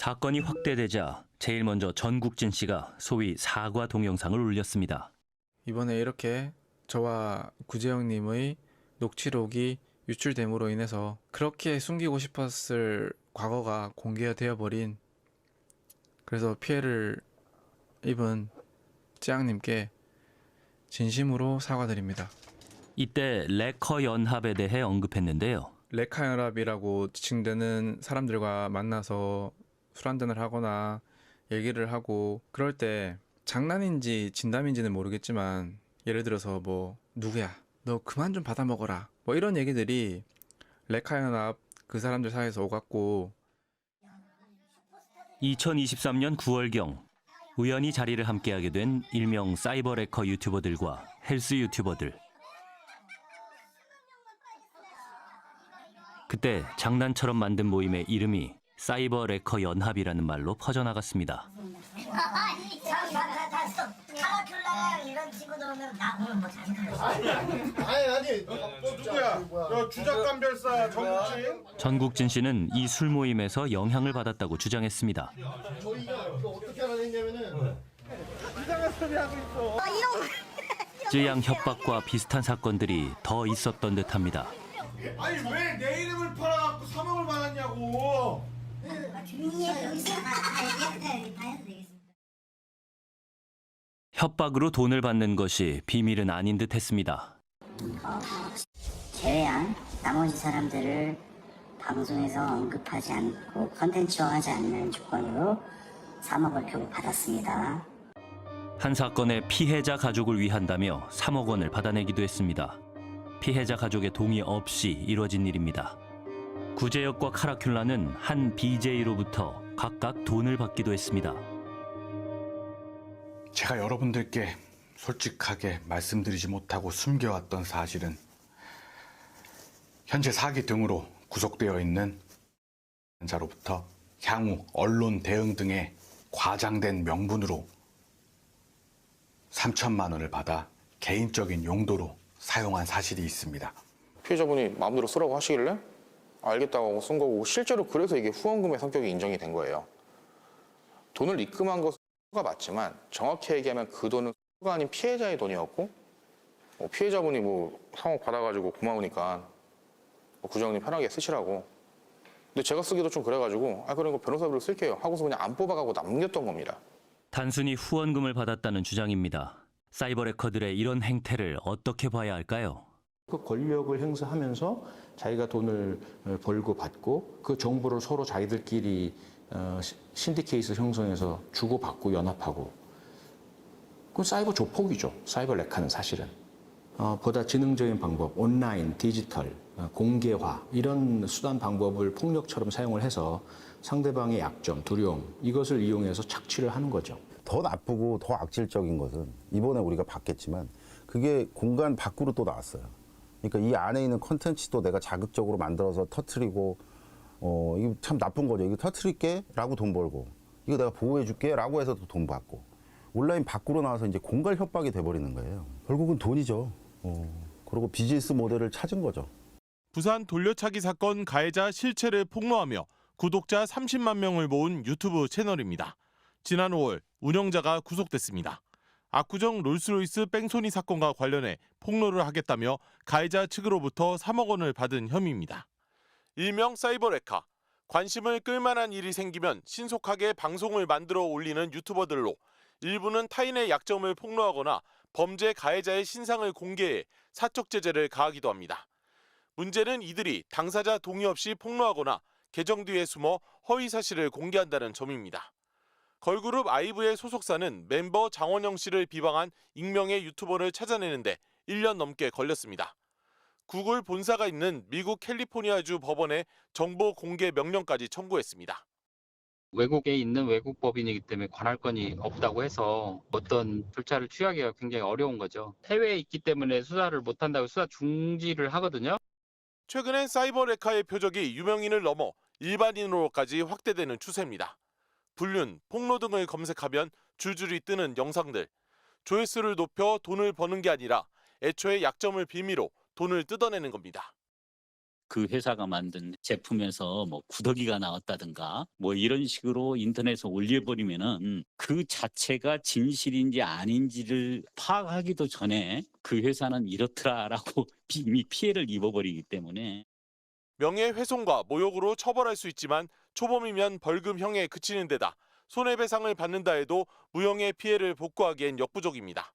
사건이 확대되자 제일 먼저 전국진 씨가 소위 사과 동영상을 올렸습니다. 이번에 이렇게 저와 구재영님의 녹취록이 유출됨으로 인해서 그렇게 숨기고 싶었을 과거가 공개되어 버린, 그래서 피해를 입은 찌양님께 진심으로 사과드립니다. 이때 레커 연합에 대해 언급했는데요. 레카 연합이라고 지칭되는 사람들과 만나서 술 한잔을 하거나 얘기를 하고 그럴 때 장난인지 진담인지는 모르겠지만, 예를 들어서 뭐 누구야 너 그만 좀 받아 먹어라 뭐 이런 얘기들이 레카 연합 그 사람들 사이에서 오갔고, 2023년 9월경 우연히 자리를 함께하게 된 일명 사이버 레커 유튜버들과 헬스 유튜버들. 그때 장난처럼 만든 모임의 이름이 사이버 레커 연합이라는 말로 퍼져나갔습니다. 아니 카라큘라랑 이런 친구들 오면 나 오늘 뭐 자식하겠어. 아니 누구야? 저 주작감별사 전국진. 전국진 씨는 이 술 모임에서 영향을 받았다고 주장했습니다. 저희가 이거 어떻게 알아냈냐면은 이상한 소리 하고 있어. 쯔양 협박과 비슷한 사건들이 더 있었던 듯합니다. 아니 왜 내 이름을 팔아갖고 3억을 받았냐고. 협박으로 돈을 받는 것이 비밀은 아닌 듯 했습니다. 제외한 나머지 사람들을 방송에서 언급하지 않고 컨텐츠화하지 않는 조건으로 3억을 교부받았습니다. 한 사건의 피해자 가족을 위한다며 3억 원을 받아내기도 했습니다. 피해자 가족의 동의 없이 이뤄진 일입니다. 구제혁과 카라큘라는 한 BJ로부터 각각 돈을 받기도 했습니다. 제가 여러분들께 솔직하게 말씀드리지 못하고 숨겨왔던 사실은 현재 사기 등으로 구속되어 있는 자로부터 향후 언론 대응 등의 과장된 명분으로 3천만 원을 받아 개인적인 용도로 사용한 사실이 있습니다. 피해자분이 마음대로 쓰라고 하시길래 알겠다고 하고 쓴 거고, 실제로 그래서 이게 후원금의 성격이 인정이 된 거예요. 돈을 입금한 것은 가 맞지만 정확히 얘기하면 그 돈은 가 아닌 피해자의 돈이었고, 피해자분이 뭐 3억 받아가지고 고마우니까 구정님 편하게 쓰시라고. 근데 제가 쓰기도 좀 그래가지고 그런 거 변호사비로 쓸게요 하고서 그냥 안 뽑아가고 남겼던 겁니다. 단순히 후원금을 받았다는 주장입니다. 사이버 레커들의 이런 행태를 어떻게 봐야 할까요? 그 권력을 행사하면서 자기가 돈을 벌고 받고 그 정보를 서로 자기들끼리 신디케이트 형성해서 주고받고 연합하고, 그건 사이버 조폭이죠. 사이버 레카는 사실은. 보다 지능적인 방법, 온라인, 디지털, 공개화 이런 수단 방법을 폭력처럼 사용을 해서 상대방의 약점, 두려움 이것을 이용해서 착취를 하는 거죠. 더 나쁘고 더 악질적인 것은 이번에 우리가 봤겠지만 그게 공간 밖으로 또 나왔어요. 그러니까 이 안에 있는 컨텐츠도 내가 자극적으로 만들어서 터트리고 이거 참 나쁜 거죠. 이거 터트릴게 라고 돈 벌고, 이거 내가 보호해 줄게 라고 해서 또 돈 받고, 온라인 밖으로 나와서 이제 공갈 협박이 돼버리는 거예요. 결국은 돈이죠. 그리고 비즈니스 모델을 찾은 거죠. 부산 돌려차기 사건 가해자 실체를 폭로하며 구독자 30만 명을 모은 유튜브 채널입니다. 지난 5월 운영자가 구속됐습니다. 압구정 롤스로이스 뺑소니 사건과 관련해 폭로를 하겠다며 가해자 측으로부터 3억 원을 받은 혐의입니다. 일명 사이버 레카, 관심을 끌만한 일이 생기면 신속하게 방송을 만들어 올리는 유튜버들로 일부는 타인의 약점을 폭로하거나 범죄 가해자의 신상을 공개해 사적 제재를 가하기도 합니다. 문제는 이들이 당사자 동의 없이 폭로하거나 계정 뒤에 숨어 허위 사실을 공개한다는 점입니다. 걸그룹 아이브의 소속사는 멤버 장원영 씨를 비방한 익명의 유튜버를 찾아내는데 1년 넘게 걸렸습니다. 구글 본사가 있는 미국 캘리포니아주 법원에 정보 공개 명령까지 청구했습니다. 외국에 있는 외국 법인이기 때문에 관할권이 없다고 해서 어떤 절차를 취하기가 굉장히 어려운 거죠. 해외에 있기 때문에 수사를 못한다고 수사 중지를 하거든요. 최근엔 사이버 레카의 표적이 유명인을 넘어 일반인으로까지 확대되는 추세입니다. 불륜, 폭로 등을 검색하면 줄줄이 뜨는 영상들. 조회수를 높여 돈을 버는 게 아니라 애초에 약점을 빌미로 돈을 뜯어내는 겁니다. 그 회사가 만든 제품에서 뭐 구더기가 나왔다든가 뭐 이런 식으로 인터넷에 올려버리면은 그 자체가 진실인지 아닌지를 파악하기도 전에 그 회사는 이렇더라라고 이미 피해를 입어버리기 때문에. 명예훼손과 모욕으로 처벌할 수 있지만 초범이면 벌금형에 그치는 데다 손해배상을 받는다 해도 무형의 피해를 복구하기엔 역부족입니다.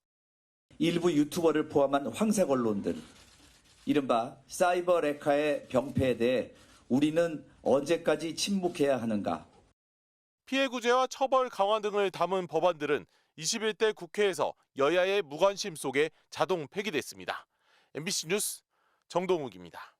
일부 유튜버를 포함한 황색 언론들, 이른바 사이버 레카의 병폐에 대해 우리는 언제까지 침묵해야 하는가? 피해 구제와 처벌 강화 등을 담은 법안들은 21대 국회에서 여야의 무관심 속에 자동 폐기됐습니다. MBC 뉴스 정동욱입니다.